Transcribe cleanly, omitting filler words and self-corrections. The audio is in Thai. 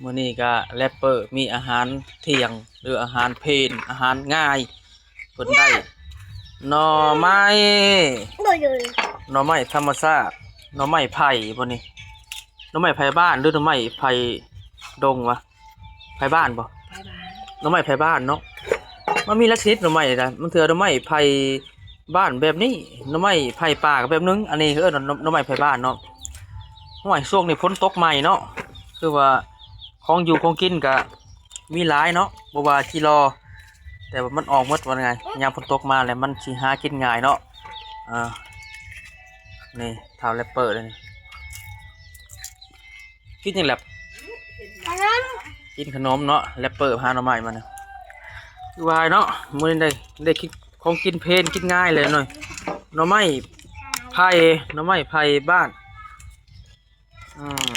มื้อนี้ก็แรปเปอร์มีอาหารเที่ยงหรืออาหารเพลนอาหารง่ายเพิ่นได้หน่อไม้หน่อไม้ธรรมชาติหน่อไม้ไผ่บ่นี่หน่อไม้ไผ่บ้านหรือหน่อไม้ไผ่ดงวะไผ่บ้านบ่หน่อไม้ไผ่บ้านเนาะมันมีหลายชนิดหน่อไม้นะมันเถื่อหน่อไม้ไผ่บ้านแบบนี้หน่อไม้ไผ่ป่าก็แบบนึงอันนี้คือหน่อไม้ไผ่บ้านเนาะห้วยช่วงนี้ฝนตกใหม่เนาะคือว่าของอยู่ของกินก็มีหลายเนาะบ่ว่าจิรอแต่ว่ามันออกหมดว่าไงยามฝนตกมาแล้วมันสิหากินง่ายเนาะอ่านี่เท้าแรปเปอร์เลยนี่กินอย่างแรปกินขนมเนาะแรปเปอร์พาหน่อไม้มานะคือวายเนาะมื้อนี้ได้คิดของกินเพลนกินง่ายเลยหน่อยหน่อไม้ไผ่หน่อไม้ไผ่บ้านอืม